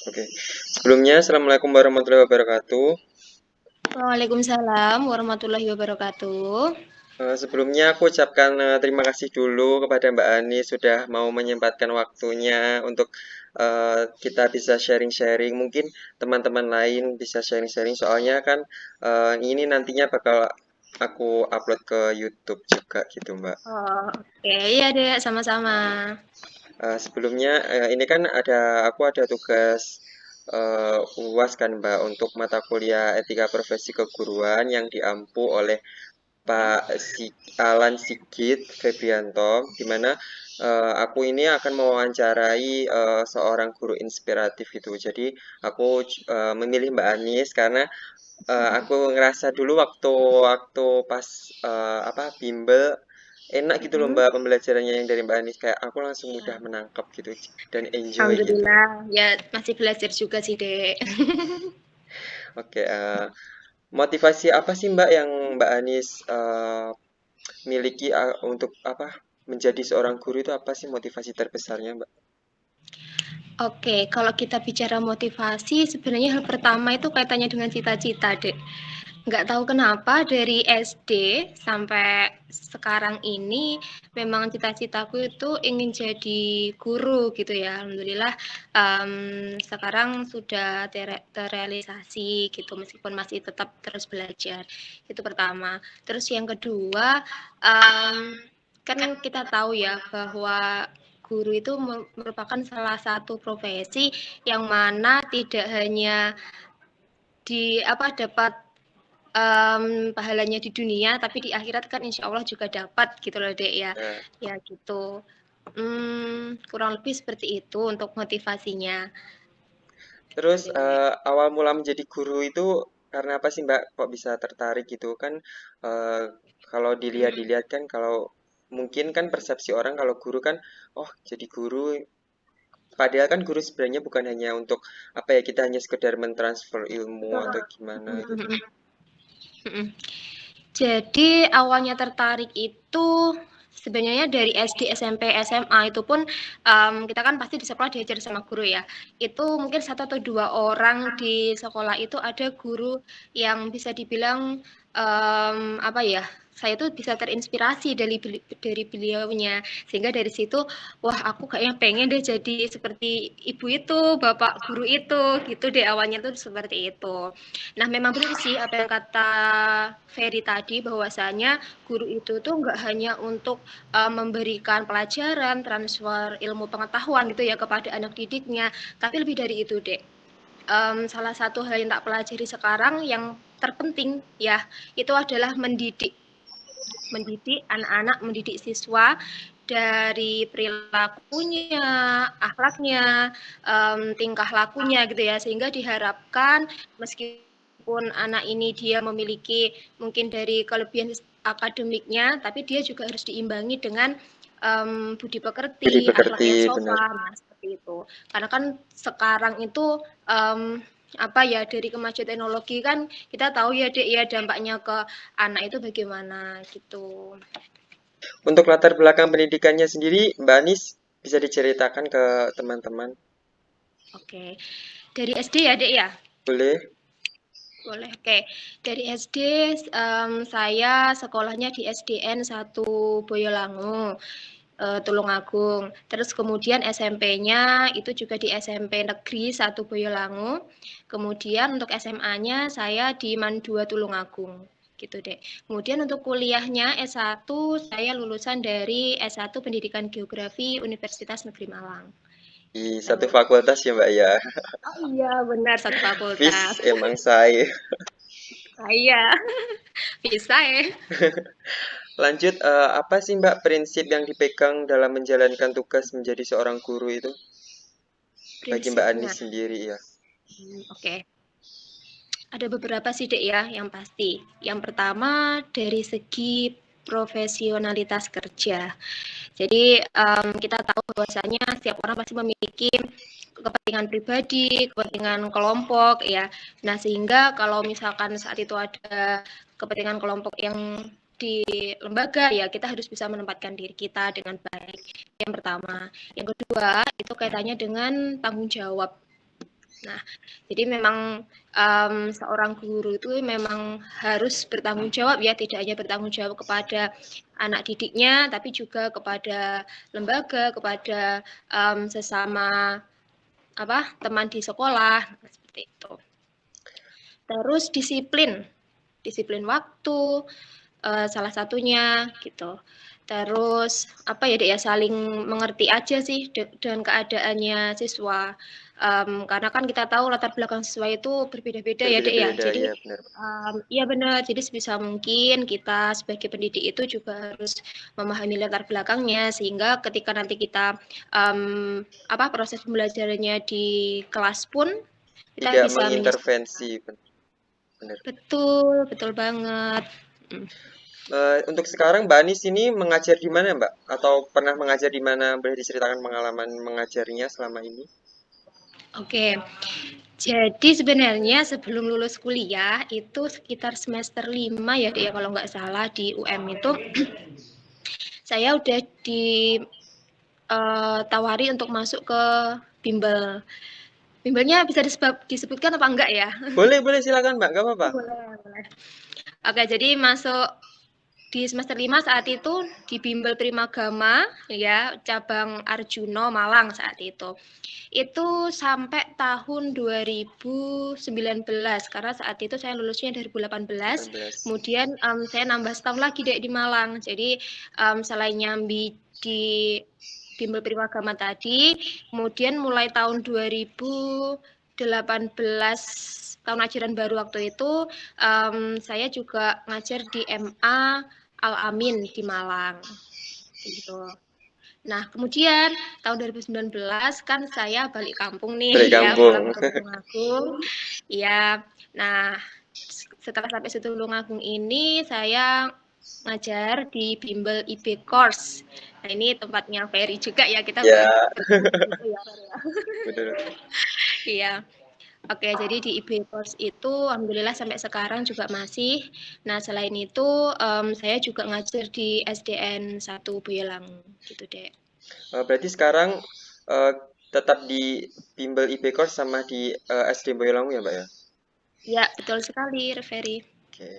Oke. Sebelumnya, Assalamualaikum warahmatullahi wabarakatuh. Waalaikumsalam warahmatullahi wabarakatuh. Sebelumnya aku ucapkan terima kasih dulu kepada Mbak Ani sudah mau menyempatkan waktunya untuk kita bisa sharing-sharing. Mungkin teman-teman lain bisa sharing-sharing soalnya kan ini nantinya bakal aku upload ke YouTube juga gitu, Mbak. Oh, oke. Iya, Dek, sama-sama. Sebelumnya ini kan aku ada tugas UAS kan, Mbak, untuk mata kuliah Etika Profesi Keguruan yang diampu oleh Pak Alan Sigit Febrianto, di mana aku ini akan mewawancarai seorang guru inspiratif itu. Jadi aku memilih Mbak Anis karena aku ngerasa dulu waktu waktu pas bimbel enak gitu loh Mm-mm. Mbak pembelajarannya yang dari Mbak Anis kayak aku langsung mudah menangkap gitu dan enjoy gitu. Alhamdulillah, ya masih belajar juga sih, Dek. Oke, motivasi apa sih Mbak yang Mbak Anis miliki untuk menjadi seorang guru itu apa sih motivasi terbesarnya, Mbak? Oke, kalau kita bicara motivasi, sebenarnya hal pertama itu kaitannya dengan cita-cita, Dek. Nggak tahu kenapa dari SD sampai sekarang ini memang cita-citaku itu ingin jadi guru gitu ya. Alhamdulillah sekarang sudah terrealisasi gitu meskipun masih tetap terus belajar. Itu pertama. Terus yang kedua kan kita tahu ya bahwa guru itu merupakan salah satu profesi yang mana tidak hanya di apa dapat pahalanya di dunia, tapi di akhirat kan insya Allah juga dapat gitu loh Dek ya. Nah, Ya gitu. Kurang lebih seperti itu untuk motivasinya. Gitu terus Dek. awal mula menjadi guru itu karena apa sih, Mbak? Kok bisa tertarik gitu kan? eh, Kalau dilihat-dilihat kan, kalau mungkin kan persepsi orang kalau guru kan, oh jadi guru. Padahal kan guru sebenarnya bukan hanya untuk apa ya kita hanya sekedar mentransfer ilmu atau gimana itu. Jadi awalnya tertarik itu sebenarnya dari SD, SMP, SMA itu pun kita kan pasti di sekolah diajar sama guru ya. Itu mungkin satu atau dua orang di sekolah itu ada guru yang bisa dibilang apa ya? Saya tuh bisa terinspirasi dari beliaunya sehingga dari situ wah aku kayaknya pengen deh jadi seperti ibu itu, bapak guru itu gitu deh awalnya tuh seperti itu. Nah, memang benar sih apa yang kata Ferry tadi bahwasanya guru itu tuh nggak hanya untuk memberikan pelajaran, transfer ilmu pengetahuan gitu ya kepada anak didiknya, tapi lebih dari itu, Dek. Salah satu hal yang tak pelajari sekarang yang terpenting ya itu adalah mendidik anak-anak, mendidik siswa dari perilakunya, akhlaknya, tingkah lakunya gitu ya, sehingga diharapkan meskipun anak ini dia memiliki mungkin dari kelebihan akademiknya, tapi dia juga harus diimbangi dengan budi Jadi pekerti, akhlak pekerti yang benar. sopan, nah, seperti itu. Karena kan sekarang itu apa ya dari kemajuan teknologi kan kita tahu ya dek ya dampaknya ke anak itu bagaimana gitu. Untuk latar belakang pendidikannya sendiri, Mbak Anis bisa diceritakan ke teman-teman? Oke, dari SD ya dek ya. Boleh? Boleh. Oke, dari SD saya sekolahnya di SDN 1 Boyolangu. Tulungagung. Terus kemudian SMP-nya itu juga di SMP Negeri 1 Boyolangu. Kemudian untuk SMA-nya saya di Man 2 Tulungagung. Gitu deh. Kemudian untuk kuliahnya S1 saya lulusan dari S1 Pendidikan Geografi Universitas Negeri Malang. Di satu Gitu. fakultas ya Mbak ya. Oh iya, benar satu Fis fakultas. emang saya. Ah, iya, bisa ya. Lanjut, apa sih Mbak prinsip yang dipegang dalam menjalankan tugas menjadi seorang guru itu? Bagi Mbak Anis Prinsipnya. sendiri ya. Oke. Ada beberapa sih Dek ya yang pasti. Yang pertama dari segi profesionalitas kerja. Jadi kita tahu bahwasanya setiap orang pasti memiliki kepentingan pribadi, kepentingan kelompok ya. Nah, sehingga kalau misalkan saat itu ada kepentingan kelompok yang di lembaga ya kita harus bisa menempatkan diri kita dengan baik. Yang pertama, yang kedua itu kaitannya dengan tanggung jawab Nah, jadi memang seorang guru itu memang harus bertanggung jawab ya, tidak hanya bertanggung jawab kepada anak didiknya, tapi juga kepada lembaga, kepada sesama teman di sekolah, seperti itu. Terus disiplin waktu, salah satunya gitu. Terus apa ya Dek ya, saling mengerti aja sih dengan keadaannya siswa. Karena kan kita tahu latar belakang siswa itu berbeda-beda ya Dek ya. Berbeda-beda, Jadi ya benar. iya benar. Jadi sebisa mungkin kita sebagai pendidik itu juga harus memahami latar belakangnya sehingga ketika nanti kita proses pembelajarannya di kelas pun kita Tidak bisa menyesuaikan. mengintervensi, benar. Betul, betul banget. Mm. Untuk sekarang Mbak Anis ini mengajar di mana Mbak? Atau pernah mengajar di mana? Boleh diceritakan pengalaman mengajarnya selama ini? Oke, jadi sebenarnya sebelum lulus kuliah itu sekitar semester 5 ya, Dek, ya kalau nggak salah di UM itu saya udah ditawari untuk masuk ke bimbel. Bimbelnya bisa disebutkan apa enggak ya? Boleh, boleh silakan Mbak, nggak apa-apa. Oh, boleh, boleh. Oke, jadi masuk di semester 5 saat itu di Bimbel Primagama ya, cabang Arjuno Malang saat itu. Itu sampai tahun 2019 karena saat itu saya lulusnya 2018. 18. Kemudian saya nambah setahun lagi deh di Malang. Jadi selain nyambi di Bimbel Primagama tadi, kemudian mulai tahun 2018 tahun ajaran baru waktu itu saya juga ngajar di MA Al Amin di Malang gitu. Nah, kemudian tahun 2019 kan saya balik kampung nih Balik ya, pulang kampung. ke Tulungagung. Ya, nah setelah sampai Tulungagung ini saya ngajar di Bimbel IB Course. Nah, ini tempatnya Ferry juga ya, kita Ya, bertemu di situ ya, Ferry ya. betul. Iya. Oke, jadi di IB Course itu alhamdulillah sampai sekarang juga masih. Nah, selain itu saya juga ngajar di SDN 1 Boyolangu gitu deh. Berarti sekarang eh, tetap di bimbel IB Course sama di SD Boyolangu ya Mbak ya? Ya, betul sekali, Ferry. Oke.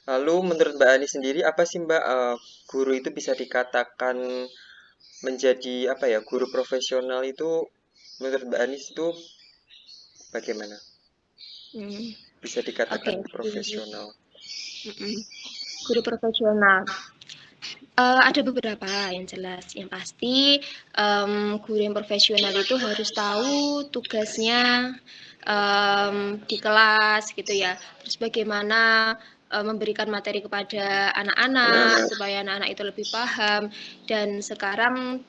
Lalu menurut Mbak Ani sendiri apa sih Mbak guru itu bisa dikatakan menjadi apa ya guru profesional itu menurut Mbak Anis itu bagaimana? Hmm. Bisa dikatakan Oke, profesional. guru profesional. Ada beberapa yang jelas. Yang pasti guru yang profesional itu harus tahu tugasnya di kelas gitu ya. Terus bagaimana memberikan materi kepada anak-anak Anak-anak. supaya anak-anak itu lebih paham. Dan sekarang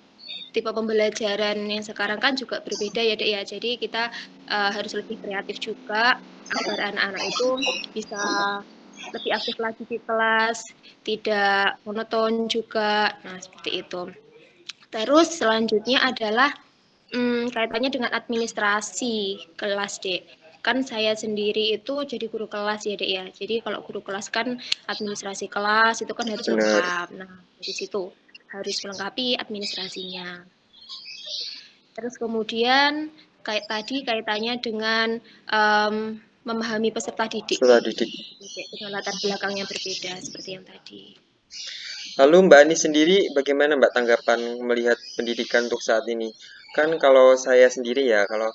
tipe pembelajaran yang sekarang kan juga berbeda ya Dek ya. Jadi kita harus lebih kreatif juga agar anak-anak itu bisa lebih aktif lagi di kelas, tidak monoton juga. Nah, seperti itu. Terus selanjutnya adalah kaitannya dengan administrasi kelas, Dek. Kan saya sendiri itu jadi guru kelas ya, Dek ya. Jadi kalau guru kelas kan administrasi kelas itu kan harus Benar. lengkap. Nah, dari situ harus melengkapi administrasinya. Terus kemudian kayak tadi kaitannya dengan memahami peserta didik Setelah didik. dengan latar belakang yang berbeda seperti yang tadi. Lalu Mbak Ani sendiri bagaimana Mbak tanggapan melihat pendidikan untuk saat ini? Kan kalau saya sendiri ya, kalau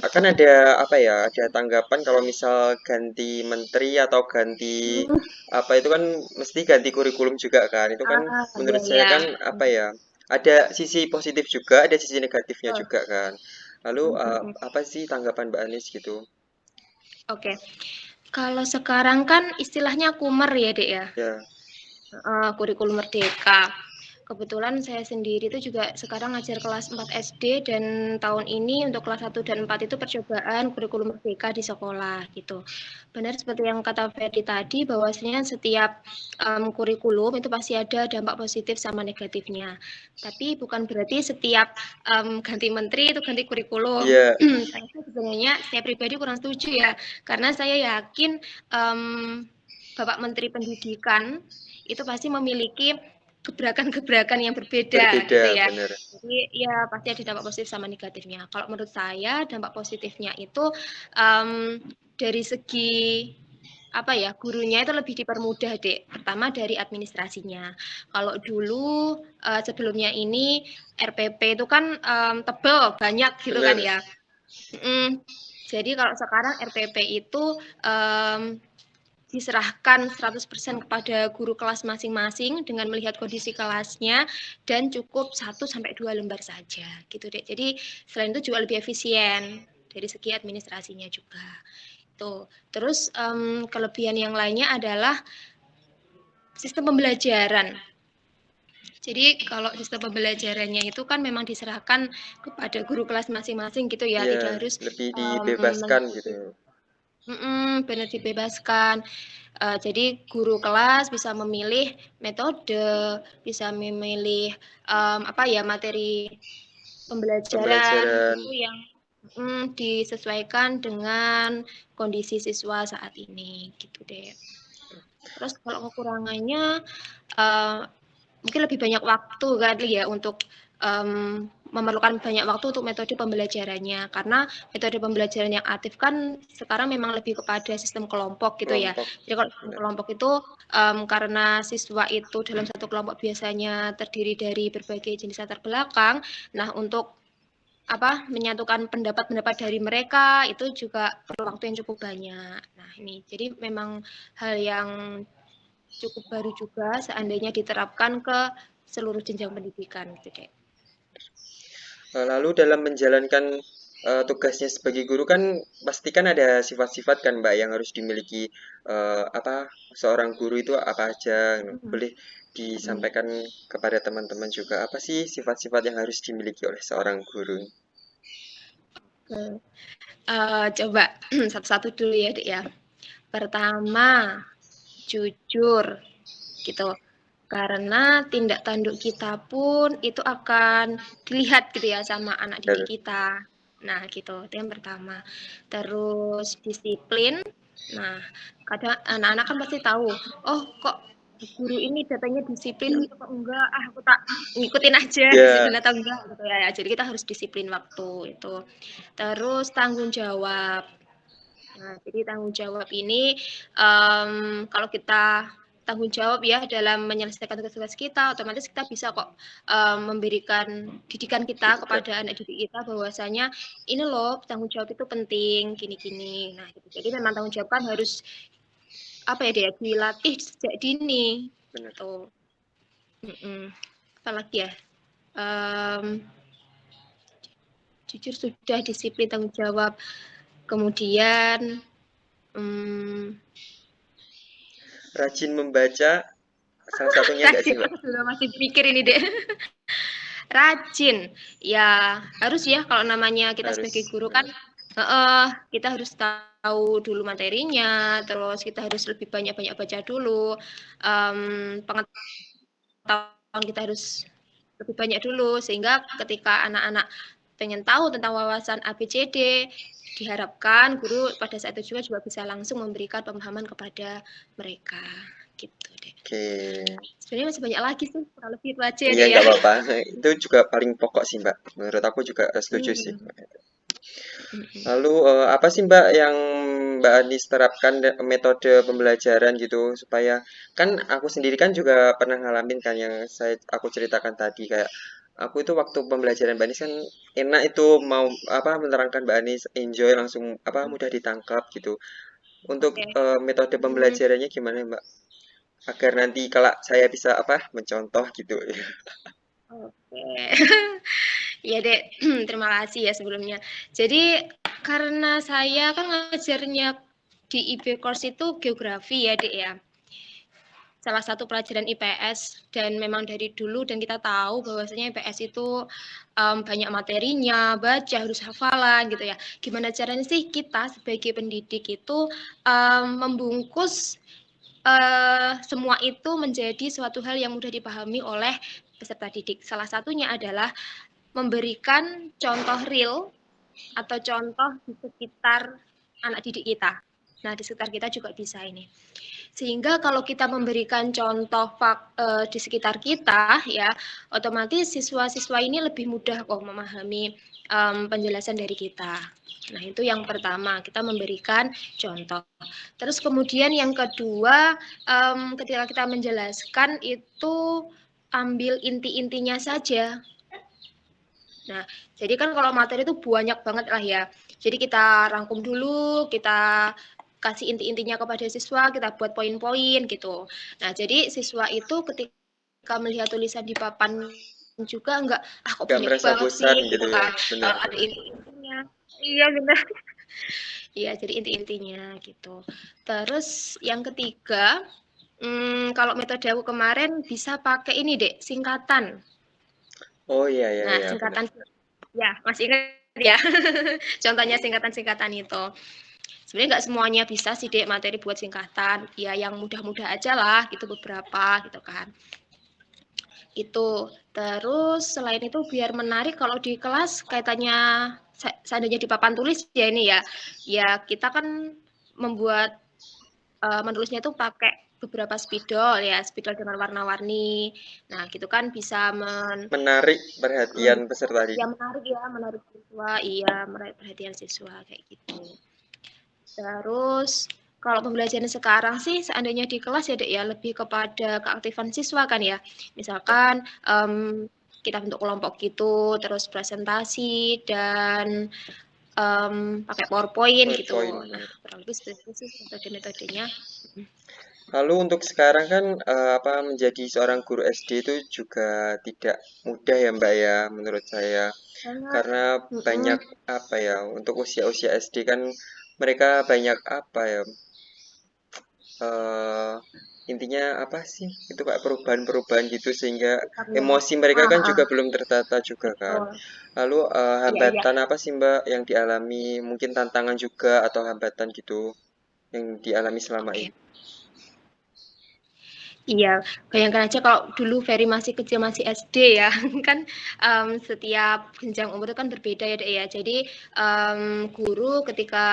akan ada apa ya, ada tanggapan kalau misal ganti menteri atau ganti apa itu kan mesti ganti kurikulum juga kan. Itu kan Ya menurut saya ya. kan apa ya, ada sisi positif juga, ada sisi negatifnya Oh. juga kan. Lalu apa sih tanggapan Mbak Anis gitu? Oke. Kalau sekarang kan istilahnya kumer ya, Dek ya. Ya, Kurikulum Merdeka. Kebetulan saya sendiri itu juga sekarang ngajar kelas 4 SD dan tahun ini untuk kelas 1 dan 4 itu percobaan kurikulum merdeka di sekolah gitu. Benar seperti yang kata Ferdi tadi bahwasanya setiap kurikulum itu pasti ada dampak positif sama negatifnya. Tapi bukan berarti setiap ganti menteri itu ganti kurikulum. iya, Saya sebenarnya saya pribadi kurang setuju ya karena saya yakin Bapak Menteri Pendidikan itu pasti memiliki gebrakan-gebrakan yang berbeda gitu Berbeda, ya. bener. Jadi ya pasti ada dampak positif sama negatifnya. Kalau menurut saya dampak positifnya itu um, dari segi apa ya, gurunya itu lebih dipermudah, Dek. Pertama dari administrasinya. Kalau dulu sebelumnya ini RPP itu kan tebel, banyak gitu kan Bener. ya. Jadi kalau sekarang RPP itu diserahkan 100% kepada guru kelas masing-masing dengan melihat kondisi kelasnya dan cukup 1 sampai 2 lembar saja gitu deh. Jadi selain itu juga lebih efisien dari segi administrasinya juga. Tuh. Terus kelebihan yang lainnya adalah sistem pembelajaran. Jadi kalau sistem pembelajarannya itu kan memang diserahkan kepada guru kelas masing-masing gitu ya, Iya, tidak harus lebih dibebaskan gitu. mengikuti. Benar dibebaskan. Jadi guru kelas bisa memilih metode, bisa memilih apa ya materi pembelajaran Pembelajaran. itu yang disesuaikan dengan kondisi siswa saat ini gitu deh. Terus kalau kekurangannya uh, mungkin lebih banyak waktu kali ya untuk memerlukan banyak waktu untuk metode pembelajarannya karena metode pembelajaran yang aktif kan sekarang memang lebih kepada sistem kelompok gitu ya. Kelompok. Jadi kalau sistem Bener. kelompok itu karena siswa itu dalam satu kelompok biasanya terdiri dari berbagai jenis latar belakang. Nah, untuk apa menyatukan pendapat-pendapat dari mereka itu juga perlu waktu yang cukup banyak. Nah, ini jadi memang hal yang cukup baru juga seandainya diterapkan ke seluruh jenjang pendidikan gitu deh. Lalu dalam menjalankan tugasnya sebagai guru kan pastikan ada sifat-sifat kan Mbak yang harus dimiliki apa seorang guru itu apa aja. Hmm. Boleh Hmm. disampaikan kepada teman-teman juga apa sih sifat-sifat yang harus dimiliki oleh seorang guru? Coba satu-satu dulu ya dek ya. Pertama, jujur gitu. Karena tindak tanduk kita pun itu akan dilihat gitu ya sama anak didik Benar. kita. Nah, gitu. Itu yang pertama. Terus disiplin. Nah, kadang anak-anak kan pasti tahu, oh kok guru ini datanya disiplin, oh kok enggak, ah aku tak ngikutin aja Ya, disiplin atau enggak gitu ya. Jadi kita harus disiplin waktu itu. Terus tanggung jawab. Nah, jadi tanggung jawab ini kalau kita tanggung jawab ya dalam menyelesaikan tugas-tugas kita, otomatis kita bisa kok memberikan didikan kita didikan. kepada anak didik kita bahwasanya ini loh tanggung jawab itu penting, gini-gini. Nah, gitu. Jadi memang tanggung jawab kan harus apa ya dia dilatih sejak dini. Benar. Tuh. Apalagi ya? Um, jujur sudah disiplin tanggung jawab. Kemudian Rajin membaca salah satunya enggak sih rajin Mbak? aku juga masih pikir ini deh. Rajin ya harus ya kalau namanya kita sebagai Harus guru kan benar. kita harus tahu dulu materinya, terus kita harus lebih banyak-banyak baca dulu, pengetahuan kita harus lebih banyak dulu sehingga ketika anak-anak pengen tahu tentang wawasan ABCD diharapkan guru pada saat itu juga bisa langsung memberikan pemahaman kepada mereka gitu deh. Oke. Sebenarnya masih banyak lagi sih, kurang lebih itu aja Iya deh ya. nggak apa-apa. Itu juga paling pokok sih Mbak. Menurut aku juga setuju sih. Hmm. Lalu apa sih Mbak yang Mbak Anis terapkan metode pembelajaran gitu supaya kan aku sendiri kan juga pernah ngalamin kan yang aku ceritakan tadi kayak aku itu waktu pembelajaran Mbak Anis kan enak itu mau apa menerangkan Mbak Anis enjoy langsung apa mudah ditangkap gitu. Untuk Oke. metode Hmm, pembelajarannya gimana Mbak? Agar nanti kalau saya bisa apa mencontoh gitu. oke. Ya dek, terima kasih ya sebelumnya. Jadi karena saya kan ngajarnya di IB Course itu geografi ya dek ya. Salah satu pelajaran IPS dan memang dari dulu dan kita tahu bahwasanya IPS itu banyak materinya, baca harus hafalan gitu ya. Gimana caranya sih kita sebagai pendidik itu membungkus semua itu menjadi suatu hal yang mudah dipahami oleh peserta didik. Salah satunya adalah memberikan contoh real atau contoh di sekitar anak didik kita. Nah, di sekitar kita juga bisa ini. Sehingga kalau kita memberikan contoh di sekitar kita ya, otomatis siswa-siswa ini lebih mudah kok memahami penjelasan dari kita. Nah, itu yang pertama, kita memberikan contoh. Terus kemudian yang kedua, ketika kita menjelaskan itu ambil inti-intinya saja. Nah, jadi kan kalau materi itu banyak banget lah ya. Jadi kita rangkum dulu, kita kasih inti-intinya kepada siswa, kita buat poin-poin gitu. Nah, jadi siswa itu ketika melihat tulisan di papan juga enggak, kok Nggak banyak merasa banget bosan sih gitu gitu ya, kan. Ada benar-benar. inti-intinya. Iya benar. Iya, jadi inti-intinya gitu. Terus yang ketiga, kalau metode aku kemarin bisa pakai ini deh, singkatan. Oh iya iya Nah, iya benar. singkatan ya, masih ingat ya. Contohnya singkatan-singkatan itu. Sebenarnya nggak semuanya bisa sih, Dek, materi buat singkatan. Ya, yang mudah-mudah aja lah, gitu beberapa, gitu kan. Itu. Terus selain itu biar menarik kalau di kelas kaitannya seandainya di papan tulis ya ini ya. Ya, kita kan membuat menulisnya itu pakai beberapa spidol ya, spidol dengan warna-warni. Nah, gitu kan bisa Menarik perhatian peserta ya didik. menarik ya, menarik siswa, iya menarik perhatian siswa kayak gitu. Terus kalau pembelajaran sekarang sih seandainya di kelas ya Dek ya lebih kepada keaktifan siswa kan ya. Misalkan kita bentuk kelompok gitu, terus presentasi dan pakai PowerPoint gitu. PowerPoint. Nah, kurang lebih seperti itu sih metode-metodenya. Lalu untuk sekarang kan apa menjadi seorang guru SD itu juga tidak mudah ya Mbak ya menurut saya. Sangat. Karena Mm-mm. banyak apa ya untuk usia-usia SD kan mereka banyak apa ya eh intinya apa sih itu kayak perubahan-perubahan gitu sehingga Sikapnya. emosi mereka kan juga Ah, belum tertata juga kan. betul. Lalu Iya, iya. hambatan apa sih Mbak yang dialami mungkin tantangan juga atau hambatan gitu yang dialami selama Oke. ini? Iya, bayangkan aja kalau dulu Ferry masih kecil, masih SD ya, kan setiap jenjang umur itu kan berbeda ya, Dek ya. Jadi guru ketika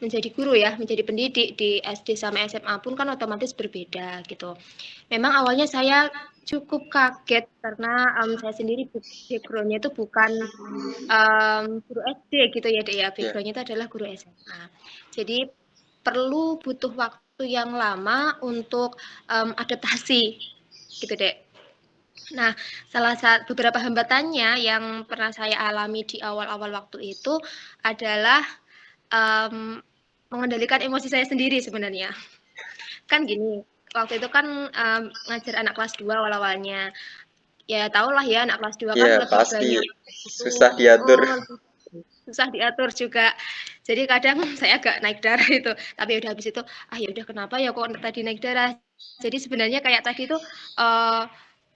menjadi guru ya, menjadi pendidik di SD sama SMA pun kan otomatis berbeda gitu. Memang awalnya saya cukup kaget karena saya sendiri backgroundnya itu bukan guru SD gitu ya, Dek ya. Ya, Backgroundnya itu adalah guru SMA. Jadi perlu butuh waktu yang lama untuk adaptasi gitu deh. Nah, salah satu beberapa hambatannya yang pernah saya alami di awal-awal waktu itu adalah um, mengendalikan emosi saya sendiri sebenarnya. Kan gini, waktu itu kan ngajar anak kelas 2 awal-awalnya. Ya tahulah ya anak kelas 2 kan ya lebih pasti banyak itu susah diatur. susah diatur juga. Jadi kadang saya agak naik darah itu. Tapi udah habis itu, ya udah kenapa ya kok tadi naik darah. Jadi sebenarnya kayak tadi itu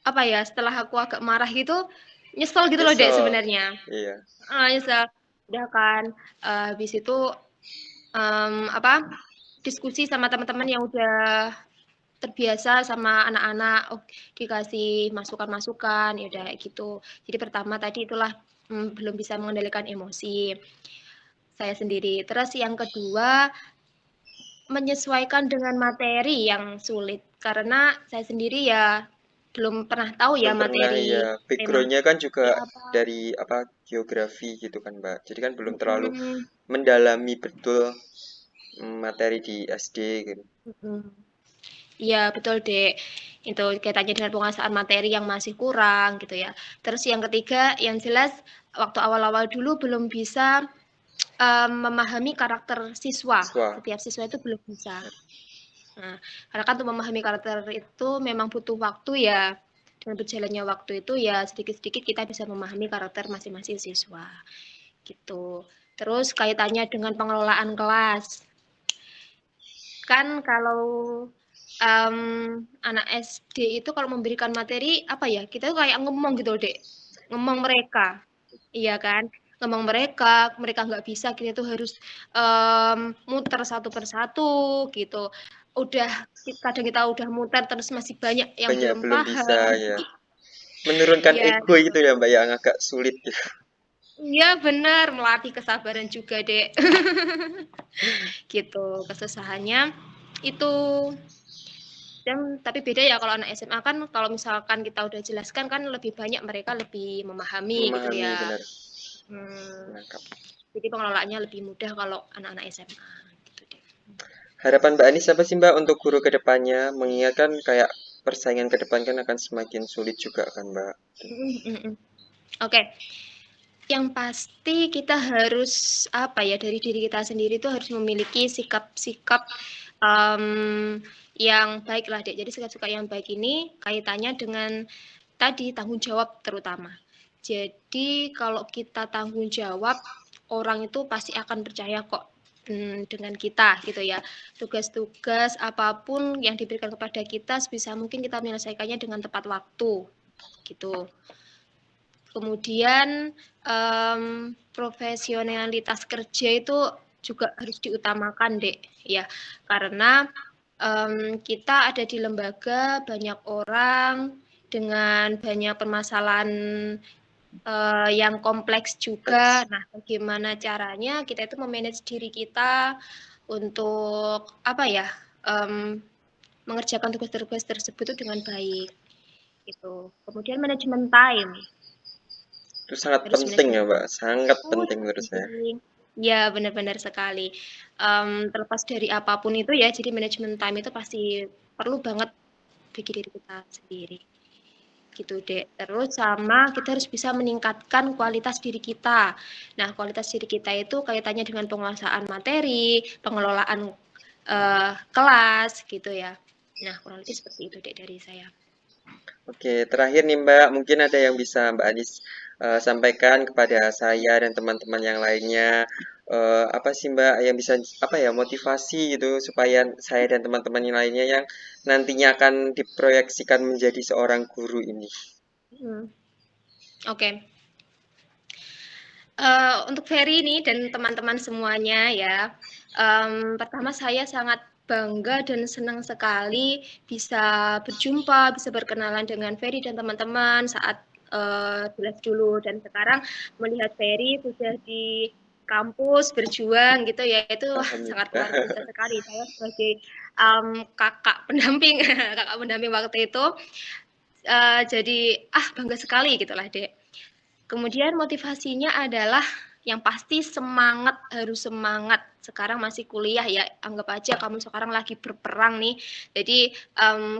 apa ya, setelah aku agak marah gitu, nyesel gitu loh Dek Nyesel. sebenarnya. Iya. Nyesel. Udah kan habis itu apa diskusi sama teman-teman yang udah terbiasa sama anak-anak, dikasih masukan-masukan, ya udah kayak gitu. Jadi pertama tadi itulah belum bisa mengendalikan emosi saya sendiri. Terus yang kedua, menyesuaikan dengan materi yang sulit karena saya sendiri ya belum pernah tahu ya Belum pernah ya, materi tema backgroundnya kan juga apa. dari apa geografi gitu kan Mbak. Jadi kan belum terlalu Mm-mm, mendalami betul materi di SD gitu. mm-mm. Iya betul Dek. Itu kaitannya dengan penguasaan materi yang masih kurang gitu ya. Terus yang ketiga, yang jelas waktu awal-awal dulu belum bisa memahami karakter siswa. Siswa. Setiap siswa itu belum bisa. Nah, karena kan untuk memahami karakter itu memang butuh waktu ya. Dengan berjalannya waktu itu ya sedikit-sedikit kita bisa memahami karakter masing-masing siswa. Gitu. Terus kaitannya dengan pengelolaan kelas. Kan kalau um, anak SD itu kalau memberikan materi apa ya kita tuh kayak ngomong gitu dek ngomong mereka iya kan ngomong mereka mereka nggak bisa kita tuh harus muter satu persatu gitu udah kadang kita udah muter terus masih banyak yang Banyak belum belum bisa paham ya. Menurunkan iya ego itu ya Mbak yang agak sulit ya. iya benar melatih kesabaran juga dek gitu kesusahannya itu Tapi beda ya kalau anak SMA kan kalau misalkan kita udah jelaskan kan lebih banyak mereka lebih memahami gitu Memahami, ya. benar. Hmm, Menangkap. jadi pengelolaannya lebih mudah kalau anak-anak SMA gitu deh. Harapan Mbak Anis apa sih Mbak untuk guru ke depannya? Mengingatkan kayak persaingan ke depan kan akan semakin sulit juga kan Mbak. Oke, yang pasti kita harus apa ya dari diri kita sendiri itu harus memiliki sikap-sikap yang baik lah dek. Jadi sikap-sikap yang baik ini kaitannya dengan tadi tanggung jawab terutama. Jadi kalau kita tanggung jawab, orang itu pasti akan percaya kok dengan kita gitu ya. Tugas-tugas apapun yang diberikan kepada kita sebisa mungkin kita menyelesaikannya dengan tepat waktu gitu. Kemudian profesionalitas kerja itu juga harus diutamakan, Dek, ya. Karena kita ada di lembaga banyak orang dengan banyak permasalahan yang kompleks juga. Nah, bagaimana caranya kita itu memanage diri kita untuk apa ya? Mengerjakan tugas-tugas tersebut itu dengan baik gitu. Kemudian manajemen time Itu sangat harus penting ya manajemen Mbak, sangat penting sangat menurut saya. penting. Ya, benar-benar sekali. Terlepas dari apapun itu ya, jadi manajemen time itu pasti perlu banget bagi diri kita sendiri. Gitu, Dek. Terus sama kita harus bisa meningkatkan kualitas diri kita. Nah, kualitas diri kita itu kaitannya dengan penguasaan materi, pengelolaan kelas gitu ya. Nah, kurang lebih seperti itu, Dek, dari saya. Oke, terakhir nih Mbak, mungkin ada yang bisa Mbak Anis sampaikan kepada saya dan teman-teman yang lainnya. Apa sih Mbak yang bisa apa ya motivasi gitu supaya saya dan teman-teman yang lainnya yang nantinya akan diproyeksikan menjadi seorang guru ini. Hmm. Oke. Untuk Ferry ini dan teman-teman semuanya ya, pertama saya sangat bangga dan senang sekali bisa berjumpa, bisa berkenalan dengan Ferry dan teman-teman saat kelas dulu dan sekarang melihat Ferry sudah di kampus berjuang gitu ya itu wah, sangat luar Alhamdulillah. biasa sekali. Saya sebagai kakak pendamping kakak pendamping waktu itu jadi bangga sekali gitulah dek. Kemudian motivasinya adalah yang pasti semangat, harus semangat. Sekarang masih kuliah ya, anggap aja kamu sekarang lagi berperang nih. Jadi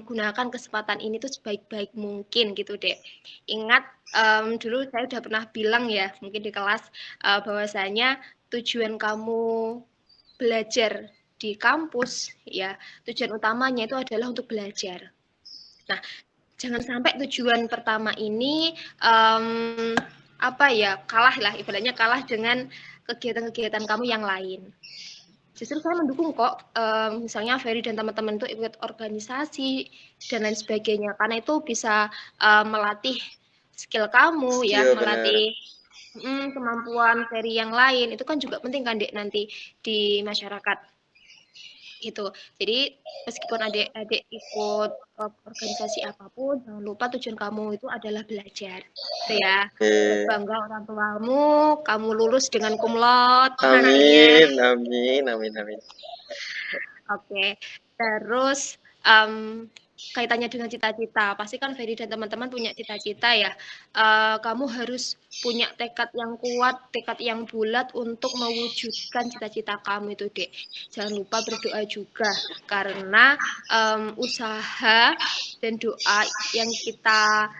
gunakan kesempatan ini tuh sebaik-baik mungkin gitu deh. Ingat dulu saya udah pernah bilang ya, mungkin di kelas bahwasanya tujuan kamu belajar di kampus ya, tujuan utamanya itu adalah untuk belajar. Nah, jangan sampai tujuan pertama ini kalah lah ibaratnya kalah dengan kegiatan-kegiatan kamu yang lain. Justru saya mendukung kok misalnya Ferry dan teman-teman itu ikut organisasi dan lain sebagainya karena itu bisa melatih skill kamu ya, Skill benar. melatih kemampuan Ferry yang lain itu kan juga penting kan Dek nanti di masyarakat gitu. Jadi meskipun adik-adik ikut organisasi apapun, jangan lupa tujuan kamu itu adalah belajar. Gitu ya. Buat Oke. bangga orang tuamu, kamu lulus dengan cum laude. Ya. Amin, amin, amin, amin. Oke. Terus um, kaitannya dengan cita-cita, pasti kan Ferry dan teman-teman punya cita-cita ya. Kamu harus punya tekad yang kuat, tekad yang bulat untuk mewujudkan cita-cita kamu itu, Dek. Jangan lupa berdoa juga, karena usaha dan doa yang kita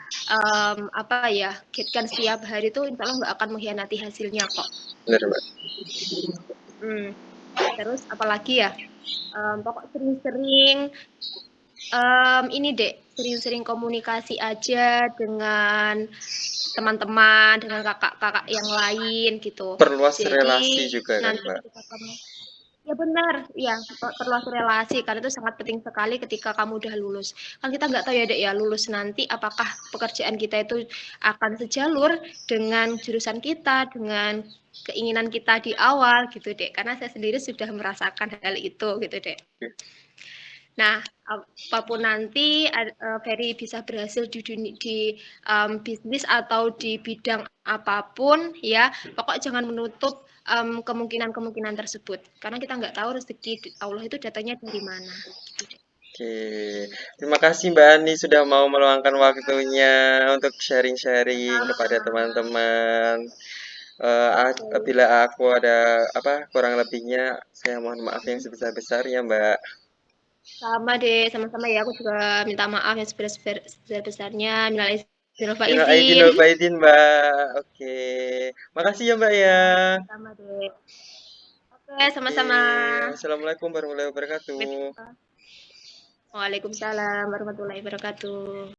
giatkan setiap hari itu insya Allah nggak akan mengkhianati hasilnya kok. Benar, Mbak. Terus apalagi ya, pokok sering-sering ini dek sering-sering komunikasi aja dengan teman-teman, dengan kakak-kakak yang lain gitu. Perluas relasi Jadi juga kan, nanti Mbak. ketika kamu ya benar, ya perluas relasi karena itu sangat penting sekali ketika kamu udah lulus. Kan kita nggak tahu ya dek ya lulus nanti apakah pekerjaan kita itu akan sejalur dengan jurusan kita, dengan keinginan kita di awal gitu dek. Karena saya sendiri sudah merasakan hal itu gitu dek. Nah, apapun nanti Ferry bisa berhasil di bisnis atau di bidang apapun ya, pokok jangan menutup kemungkinan-kemungkinan tersebut. Karena kita nggak tahu rezeki Allah itu datangnya dari mana. Gitu. Oke, terima kasih Mbak Ani sudah mau meluangkan waktunya untuk sharing-sharing kepada Sama. teman-teman. Oke. Bila aku ada apa kurang lebihnya, saya mohon maaf yang sebesar-besarnya Mbak. Sama deh, sama-sama ya. Aku juga minta maaf yang sebesar-besarnya. Minal aidin wal Minal aidin faizin. wal faizin Mbak. Oke, makasih ya Mbak ya. Ya, sama-sama deh. Oke, Oke, sama-sama. wassalamualaikum warahmatullahi wabarakatuh. Waalaikumsalam warahmatullahi wabarakatuh.